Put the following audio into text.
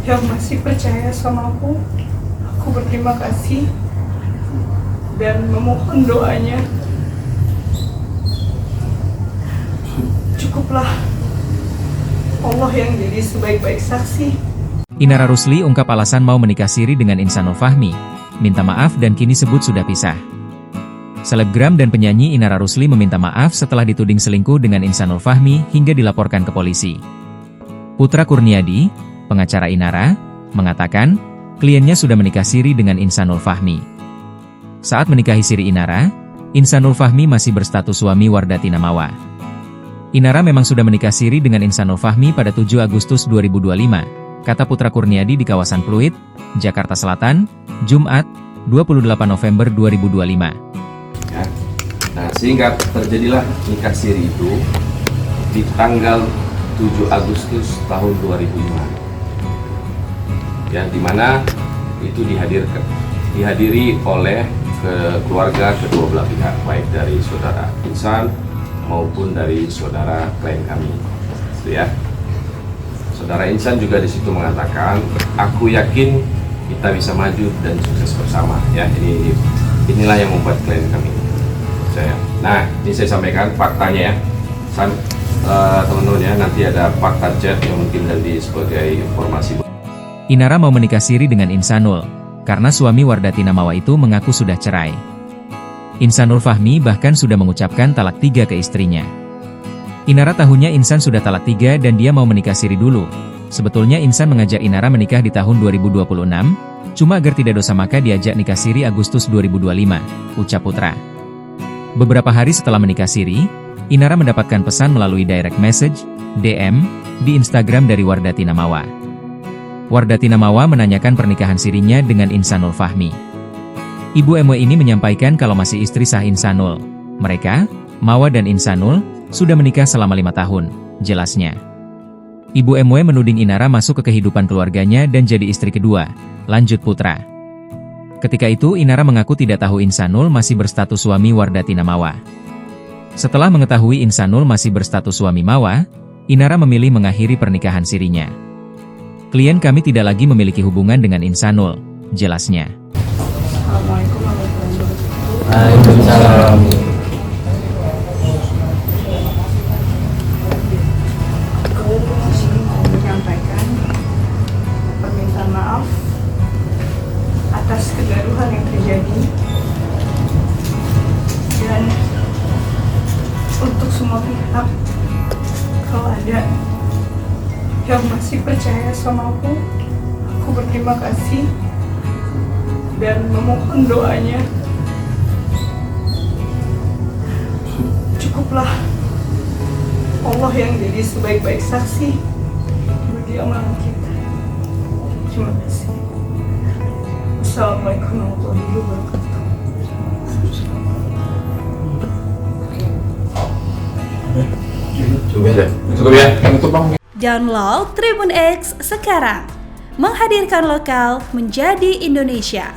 yang masih percaya sama aku berterima kasih dan memohon doanya. Cukuplah Allah yang jadi sebaik-baik saksi. Inara Rusli ungkap alasan mau menikah siri dengan Insanul Fahmi, minta maaf dan kini sebut sudah pisah. Selebgram dan penyanyi Inara Rusli meminta maaf setelah dituding selingkuh dengan Insanul Fahmi hingga dilaporkan ke polisi. Putra Kurniadi, pengacara Inara, mengatakan, kliennya sudah menikah siri dengan Insanul Fahmi. Saat menikahi siri Inara, Insanul Fahmi masih berstatus suami Wardati Namawa. Inara memang sudah menikah siri dengan Insanul Fahmi pada 7 Agustus 2025, kata Putra Kurniadi di kawasan Pluit, Jakarta Selatan, Jumat, 28 November 2025. Ya. Nah, sehingga terjadilah nikah siri itu di tanggal 7 Agustus tahun 2005. Ya, di mana itu dihadiri oleh keluarga kedua belah pihak, baik dari saudara Insan maupun dari saudara klien kami. Itu ya. Saudara Insan juga di situ mengatakan, aku yakin kita bisa maju dan sukses bersama. Ya, inilah yang membuat klien kami percaya. Nah, ini saya sampaikan faktanya ya. Teman-teman ya, nanti ada fakta chat yang mungkin nanti sebagai informasi. Inara mau menikah siri dengan Insanul, karena suami Wardati Namawa itu mengaku sudah cerai. Insanul Fahmi bahkan sudah mengucapkan talak 3 ke istrinya. Inara tahunya Insan sudah talak 3 dan dia mau menikah siri dulu. Sebetulnya Insan mengajak Inara menikah di tahun 2026, cuma agar tidak dosa maka diajak nikah siri Agustus 2025, ucap Putra. Beberapa hari setelah menikah siri, Inara mendapatkan pesan melalui direct message, DM, di Instagram dari Wardati Namawa. Wardati Namawa menanyakan pernikahan sirinya dengan Insanul Fahmi. Ibu MW ini menyampaikan kalau masih istri sah Insanul. Mereka, Mawa dan Insanul, sudah menikah selama 5 tahun, jelasnya. Ibu MW menuding Inara masuk ke kehidupan keluarganya dan jadi istri kedua, lanjut Putra. Ketika itu Inara mengaku tidak tahu Insanul masih berstatus suami Wardati Namawa. Setelah mengetahui Insanul masih berstatus suami Mawa, Inara memilih mengakhiri pernikahan sirinya. Klien kami tidak lagi memiliki hubungan dengan Insanul, jelasnya. Assalamualaikum warahmatullahi wabarakatuh. Waalaikumsalam. Aku disini mau menyampaikan permintaan maaf atas kegaduhan yang terjadi, dan untuk semua pihak, kalau ada yang masih percaya sama aku berterima kasih dan memohon doanya. Cukuplah Allah yang jadi sebaik-baik saksi bagi amalan kita. Terima kasih. Assalamualaikum warahmatullahi wabarakatuh. Cukup ya. Download Tribun X sekarang, menghadirkan lokal menjadi Indonesia.